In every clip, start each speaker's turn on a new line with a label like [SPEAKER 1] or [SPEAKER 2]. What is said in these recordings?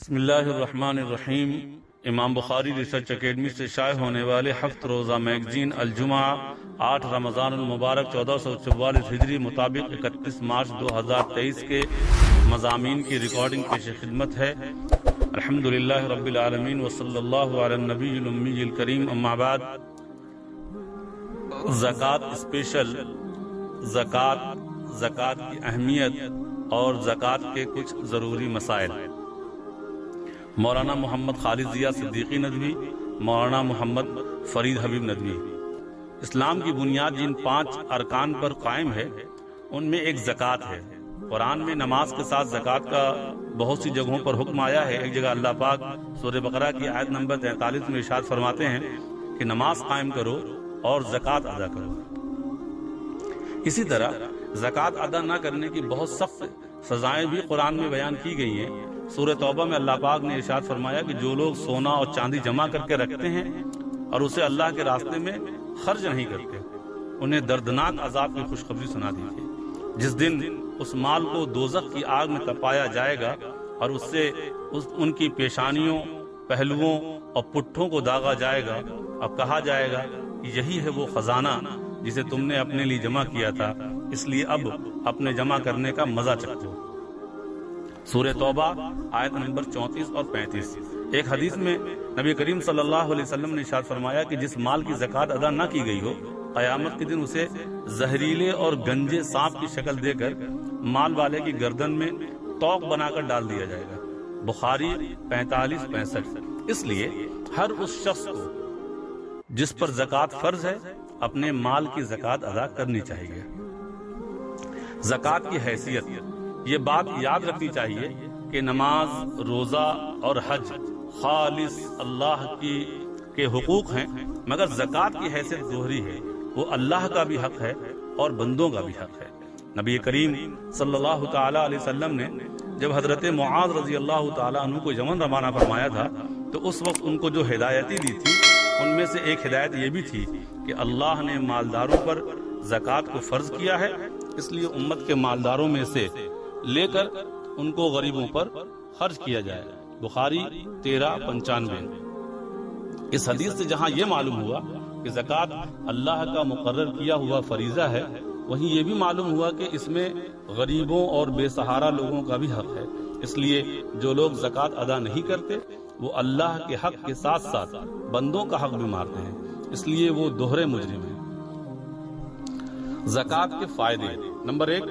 [SPEAKER 1] بسم اللہ الرحمن الرحیم۔ امام بخاری ریسرچ اکیڈمی سے شائع ہونے والے ہفت روزہ میگزین الجمعہ 8 رمضان المبارک 1444 ہجری مطابق 31 مارچ 2023 کے مضامین کی ریکارڈنگ پیش خدمت ہے۔ الحمدللہ رب العالمین وصلی اللہ علی النبی الامی الکریم، اما بعد۔ زکوٰۃ اسپیشل، زکوٰۃ کی اہمیت اور زکوٰۃ کے کچھ ضروری مسائل۔ مولانا محمد خالد ضیاء صدیقی ندوی، مولانا محمد فرید حبیب ندوی۔ اسلام کی بنیاد جن 5 ارکان پر قائم ہے ان میں ایک زکوٰۃ ہے۔ قرآن میں نماز کے ساتھ زکوٰۃ کا بہت سی جگہوں پر حکم آیا ہے۔ ایک جگہ اللہ پاک سورہ بقرہ کی آیت نمبر 43 میں ارشاد فرماتے ہیں کہ نماز قائم کرو اور زکوٰۃ ادا کرو۔ اسی طرح زکوٰۃ ادا نہ کرنے کی بہت سخت سزائیں بھی قرآن میں بیان کی گئی ہیں۔ سورہ توبہ میں اللہ پاک نے ارشاد فرمایا کہ جو لوگ سونا اور چاندی جمع کر کے رکھتے ہیں اور اسے اللہ کے راستے میں خرچ نہیں کرتے، انہیں دردناک عذاب کی خوشخبری سنا دیجیے۔ جس دن اس مال کو دوزخ کی آگ میں تپایا جائے گا اور اس سے ان کی پیشانیوں، پہلوؤں اور پٹھوں کو داغا جائے گا اور کہا جائے گا کہ یہی ہے وہ خزانہ جسے تم نے اپنے لیے جمع کیا تھا، اس لیے اب اپنے جمع کرنے کا مزہ چکھو۔ سورہ توبہ آیت نمبر 34 اور 35۔ ایک حدیث میں نبی کریم صلی اللہ علیہ وسلم نے ارشاد فرمایا کہ جس مال کی زکوٰۃ ادا نہ کی گئی ہو، قیامت کے دن اسے زہریلے اور گنجے سانپ کی شکل دے کر مال والے کی گردن میں توق بنا کر ڈال دیا جائے گا۔ بخاری 45-65۔ اس لیے ہر اس شخص کو جس پر زکوٰۃ فرض ہے اپنے مال کی زکوٰۃ ادا کرنی چاہیے۔ زکوٰۃ کی حیثیت، یہ بات یاد رکھنی چاہیے کہ نماز، روزہ اور حج خالص اللہ کے حقوق ہیں، مگر زکوٰۃ کی حیثیت دوہری ہے۔ وہ اللہ کا بھی حق ہے اور بندوں کا بھی حق ہے۔ نبی کریم صلی اللہ تعالی علیہ وسلم نے جب حضرت معاذ رضی اللہ تعالی عنہ کو یمن روانہ فرمایا تھا تو اس وقت ان کو جو ہدایتیں دی تھی ان میں سے ایک ہدایت یہ بھی تھی کہ اللہ نے مالداروں پر زکوٰۃ کو فرض کیا ہے، اس لیے امت کے مالداروں میں سے لے کر ان کو غریبوں پر خرچ کیا جائے۔ بخاری 13-95۔ اس حدیث سے جہاں یہ معلوم ہوا کہ زکوٰۃ اللہ کا مقرر کیا ہوا فریضہ ہے، وہیں یہ بھی معلوم ہوا کہ اس میں غریبوں اور بے سہارا لوگوں کا بھی حق ہے۔ اس لیے جو لوگ زکوٰۃ ادا نہیں کرتے وہ اللہ کے حق کے ساتھ ساتھ بندوں کا حق بھی مارتے ہیں، اس لیے وہ دوہرے مجرم ہیں۔ زکوٰۃ کے فائدے۔ نمبر 1،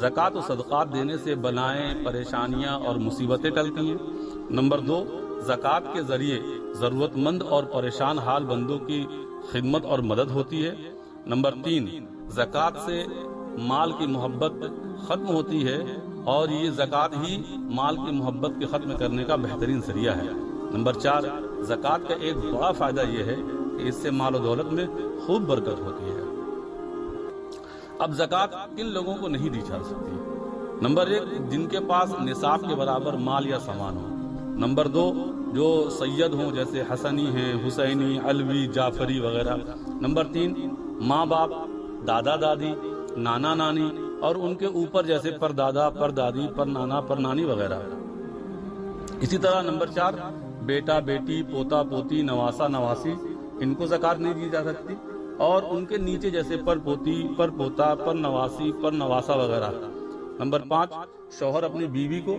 [SPEAKER 1] زکوٰۃ و صدقات دینے سے بلائیں، پریشانیاں اور مصیبتیں ٹلتی ہیں۔ نمبر 2، زکوٰۃ کے ذریعے ضرورت مند اور پریشان حال بندوں کی خدمت اور مدد ہوتی ہے۔ نمبر 3، زکوٰۃ سے مال کی محبت ختم ہوتی ہے اور یہ زکوٰۃ ہی مال کی محبت کے ختم کرنے کا بہترین ذریعہ ہے۔ نمبر 4، زکوٰۃ کا ایک بڑا فائدہ یہ ہے کہ اس سے مال و دولت میں خوب برکت ہوتی ہے۔ اب زکوٰۃ کن لوگوں کو نہیں دی جا سکتی؟ نمبر 1، جن کے پاس نصاب کے برابر مال یا سامان ہو۔ نمبر 2، جو سید ہوں جیسے حسنی ہیں، حسینی، علوی، جعفری وغیرہ۔ نمبر 3، ماں باپ، دادا دادی، نانا نانی اور ان کے اوپر جیسے پر دادا، پر دادی، پر نانا، پر نانی وغیرہ۔ اسی طرح نمبر 4، بیٹا بیٹی، پوتا پوتی، نواسا نواسی، ان کو زکوٰۃ نہیں دی جا سکتی، اور ان کے نیچے جیسے پر پوتی، پر پوتا، پر نواسی، پر نواسا وغیرہ۔ نمبر 5، شوہر اپنی بیوی کو،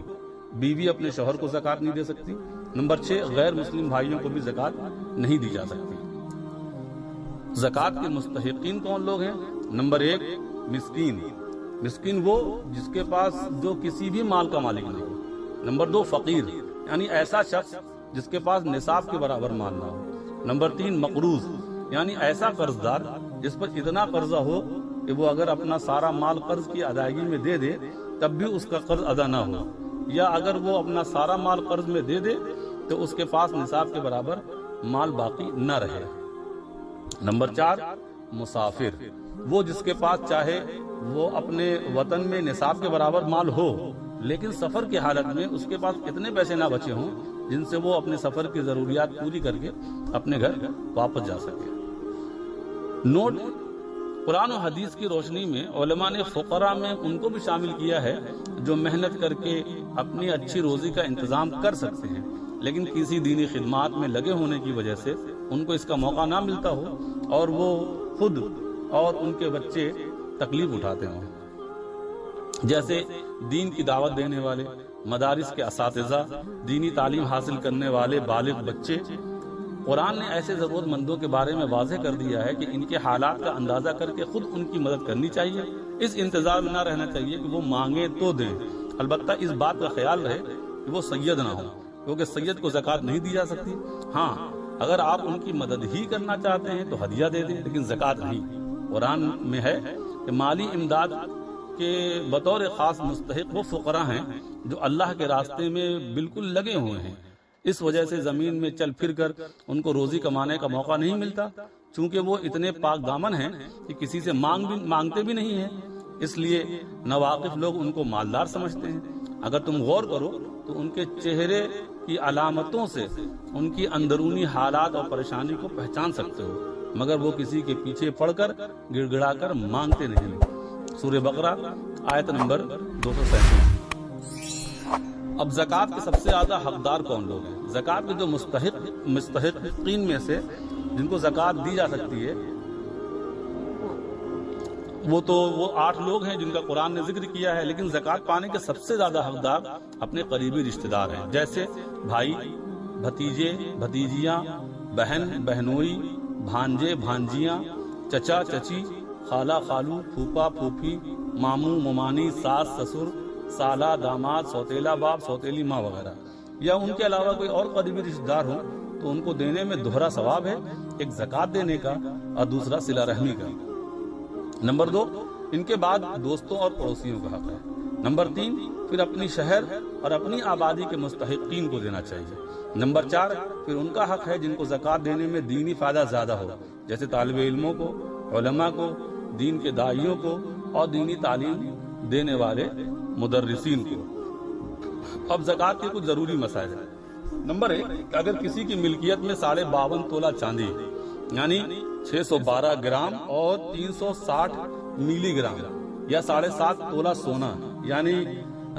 [SPEAKER 1] بیوی اپنے شوہر کو زکوٰۃ نہیں دے سکتی۔ نمبر 6، غیر مسلم بھائیوں کو بھی زکوٰۃ نہیں دی جا سکتی۔ زکوٰۃ کے مستحقین کون لوگ ہیں؟ نمبر 1، مسکین۔ مسکین وہ جس کے پاس جو کسی بھی مال کا مالک نہ ہو۔ نمبر 2، فقیر، یعنی ایسا شخص جس کے پاس نصاب کے برابر مال نہ ہو۔ نمبر 3، مقروض، یعنی ایسا قرض دار جس پر اتنا قرضہ ہو کہ وہ اگر اپنا سارا مال قرض کی ادائیگی میں دے دے تب بھی اس کا قرض ادا نہ ہو، یا اگر وہ اپنا سارا مال قرض میں دے دے تو اس کے پاس نصاب کے برابر مال باقی نہ رہے۔ نمبر 4، مسافر، وہ جس کے پاس چاہے وہ اپنے وطن میں نصاب کے برابر مال ہو لیکن سفر کی حالت میں اس کے پاس اتنے پیسے نہ بچے ہوں جن سے وہ اپنے سفر کی ضروریات پوری کر کے اپنے گھر واپس جا سکے۔ نوٹ قرآن و حدیث کی روشنی میں علماء نے فقراء میں ان کو بھی شامل کیا ہے جو محنت کر کے اپنی اچھی روزی کا انتظام کر سکتے ہیں، لیکن کسی دینی خدمات میں لگے ہونے کی وجہ سے ان کو اس کا موقع نہ ملتا ہو اور وہ خود اور ان کے بچے تکلیف اٹھاتے ہوں، جیسے دین کی دعوت دینے والے، مدارس کے اساتذہ، دینی تعلیم حاصل کرنے والے بالغ بچے۔ قرآن نے ایسے ضرورت مندوں کے بارے میں واضح کر دیا ہے کہ ان کے حالات کا اندازہ کر کے خود ان کی مدد کرنی چاہیے، اس انتظار میں نہ رہنا چاہیے کہ وہ مانگیں تو دیں، البتہ اس بات کا خیال رہے کہ وہ سید نہ ہوں، کیونکہ سید کو زکوٰۃ نہیں دی جا سکتی۔ ہاں، اگر آپ ان کی مدد ہی کرنا چاہتے ہیں تو ہدیہ دے دیں، لیکن زکوٰۃ نہیں۔ قرآن میں ہے کہ مالی امداد کے بطور خاص مستحق وہ فقراء ہیں جو اللہ کے راستے میں بالکل لگے ہوئے ہیں، اس وجہ سے زمین میں چل پھر کر ان کو روزی کمانے کا موقع نہیں ملتا، چونکہ وہ اتنے پاک دامن ہیں کہ کسی سے مانگتے بھی نہیں ہیں، اس لیے ناواقف لوگ ان کو مالدار سمجھتے ہیں۔ اگر تم غور کرو تو ان کے چہرے کی علامتوں سے ان کی اندرونی حالات اور پریشانی کو پہچان سکتے ہو، مگر وہ کسی کے پیچھے پڑ کر گڑ گڑا کر مانگتے نہیں۔ سورہ بقرہ آیت نمبر 237۔ اب زکوٰۃ کے سب سے زیادہ حقدار کون لوگ ہیں؟ زکوٰۃ کے جو مستحقین میں سے جن کو زکوٰۃ دی جا سکتی ہے وہ 8 لوگ ہیں جن کا قرآن نے ذکر کیا ہے، لیکن زکوٰۃ پانے کے سب سے زیادہ حقدار اپنے قریبی رشتہ دار ہیں، جیسے بھائی، بھتیجے، بھتیجیاں، بہن، بہنوئی، بھانجے، بھانجیاں، چچا، چچی، خالہ، خالو، پھوپھا، پھوپھی، ماموں، ممانی، ساس، سسر، سالہ، داماد، سوتیلا باپ، سوتیلی ماں وغیرہ، یا ان کے علاوہ کوئی اور قریبی رشتہ دار ہوں تو ان کو دینے میں دوہرا ثواب ہے، ایک زکوٰۃ دینے کا اور دوسرا صلہ رحمی کا۔ نمبر 2، ان کے بعد دوستوں اور پڑوسیوں کا حق ہے۔ نمبر 3، پھر اپنی شہر اور اپنی آبادی کے مستحقین کو دینا چاہیے۔ نمبر 4، پھر ان کا حق ہے جن کو زکوٰۃ دینے میں دینی فائدہ زیادہ ہو، جیسے طالب علموں کو، علماء کو، دین کے داعیوں کو اور دینی تعلیم دینے والے مدرسین کو۔ اب زکوٰۃ کے کچھ ضروری مسائل ہیں۔ نمبر 1، اگر کسی کی ملکیت میں 52.5 تولہ چاندی یعنی 612 گرام اور 360 ملی گرام یا 7.5 تولہ سونا یعنی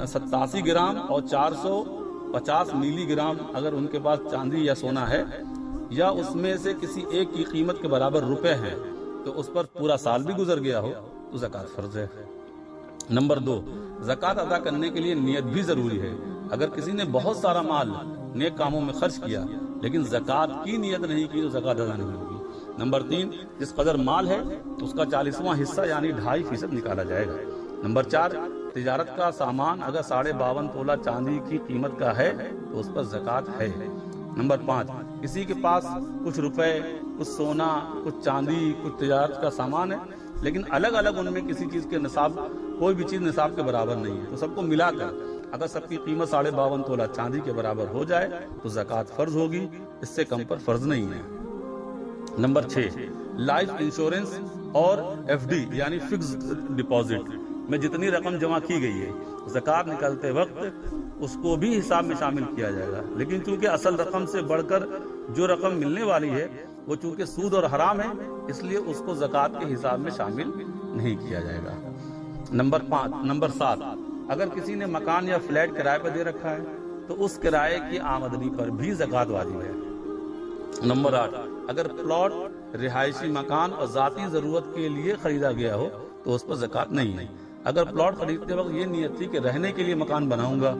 [SPEAKER 1] 87 گرام اور 450 ملی گرام اگر ان کے پاس چاندی یا سونا ہے، یا اس میں سے کسی ایک کی قیمت کے برابر روپے ہیں تو اس پر پورا سال بھی گزر گیا ہو تو زکوٰۃ فرض ہے۔ نمبر 2، زکوٰۃ ادا کرنے کے لیے نیت بھی ضروری ہے۔ اگر کسی نے بہت سارا مال نیک کاموں میں خرچ کیا لیکن زکوٰۃ کی نیت نہیں کی تو زکوٰۃ ادا نہیں ہوگی۔ نمبر 3، جس قدر مال ہے اس کا 40واں حصہ یعنی 2.5% نکالا جائے گا۔ نمبر 4، تجارت کا سامان اگر 52.5 تولہ چاندی کی قیمت کا ہے تو اس پر زکوٰۃ ہے۔ نمبر 5، کسی کے پاس کچھ روپے، کچھ سونا، کچھ چاندی، کچھ تجارت کا سامان ہے لیکن الگ الگ ان میں کسی چیز کے نصاب، کوئی بھی چیز نصاب کے برابر نہیں ہے، تو سب کو ملا کر اگر سب کی قیمت 52.5 تولہ چاندی کے برابر ہو جائے تو زکوٰۃ فرض ہوگی، اس سے کم پر فرض نہیں ہے۔ نمبر 6، لائف انشورنس اور FD یعنی فکس ڈپازٹ میں جتنی رقم جمع کی گئی ہے زکوٰۃ نکلتے وقت اس کو بھی حساب میں شامل کیا جائے گا، لیکن چونکہ اصل رقم سے بڑھ کر جو رقم ملنے والی ہے وہ چونکہ سود اور حرام ہے اس لیے اس کو زکوٰۃ کے حساب میں شامل نہیں کیا جائے گا۔ نمبر 7، اگر کسی نے مکان یا فلیٹ کرائے پر دے رکھا ہے تو اس کرائے کی آمدنی پر بھی زکوٰۃ واجب ہے۔ نمبر 8، اگر پلاٹ، رہائشی مکان اور ذاتی ضرورت کے لیے خریدا گیا ہو تو اس پر زکوٰۃ نہیں ہے۔ اگر پلاٹ خریدتے وقت یہ نیت تھی کہ رہنے کے لیے مکان بناؤں گا،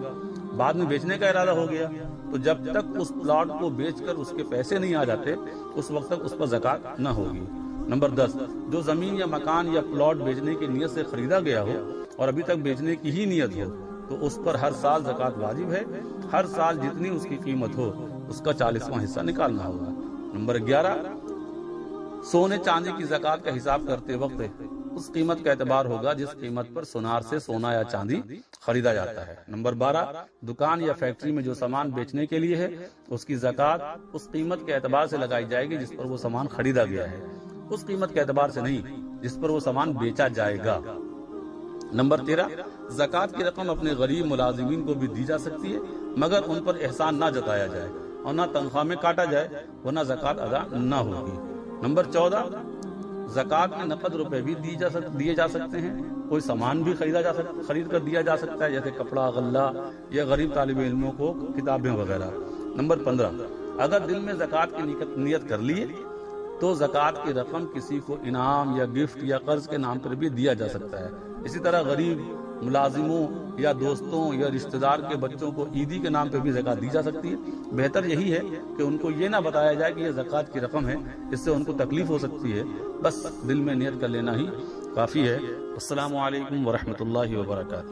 [SPEAKER 1] بعد میں بیچنے کا ارادہ ہو گیا تو جب تک اس پلاٹ کو بیچ کر اس کے پیسے نہیں آ جاتے اس وقت تک اس پر زکوٰۃ نہ ہوگی۔ نمبر 10، جو زمین یا مکان یا پلاٹ بیچنے کی نیت سے خریدا گیا ہو اور ابھی تک بیچنے کی ہی نیت ہو تو اس پر ہر سال زکوٰۃ واجب ہے، ہر سال جتنی اس کی قیمت ہو اس کا 40واں حصہ نکالنا ہوگا۔ نمبر 11، سونے چاندی کی زکوٰۃ کا حساب کرتے وقت اس قیمت کا اعتبار ہوگا جس قیمت پر سونار سے سونا یا چاندی خریدا جاتا ہے۔ نمبر 12، دکان یا فیکٹری میں جو سامان بیچنے کے لیے ہے اس کی زکوٰۃ اس قیمت کے اعتبار سے لگائی جائے گی جس پر وہ سامان خریدا گیا ہے، اس قیمت کے اعتبار سے نہیں جس پر وہ سامان بیچا جائے گا۔ نمبر 13، زکوٰۃ کی رقم اپنے غریب ملازمین کو بھی دی جا سکتی ہے مگر ان پر احسان نہ جتایا جائے اور نہ تنخواہ میں کاٹا جائے ورنہ زکوٰۃ ادا نہ ہوگی۔ نمبر 14، زکوٰۃ میں نقد روپے بھی دیے جا سکتے ہیں، کوئی سامان بھی خرید کر دیا جا سکتا ہے، جیسے کپڑا، غلہ، یا غریب طالب علموں کو کتابیں وغیرہ۔ نمبر 15، اگر دل میں زکوٰۃ کی نیت کر لیے تو زکوٰۃ کی رقم کسی کو انعام یا گفٹ یا قرض کے نام پر بھی دیا جا سکتا ہے۔ اسی طرح غریب ملازموں یا دوستوں یا رشتہ دار کے بچوں کو عیدی کے نام پہ بھی زکوٰۃ دی جا سکتی ہے۔ بہتر یہی ہے کہ ان کو یہ نہ بتایا جائے کہ یہ زکوٰۃ کی رقم ہے، اس سے ان کو تکلیف ہو سکتی ہے، بس دل میں نیت کر لینا ہی کافی ہے۔ السلام علیکم ورحمۃ اللہ وبرکاتہ۔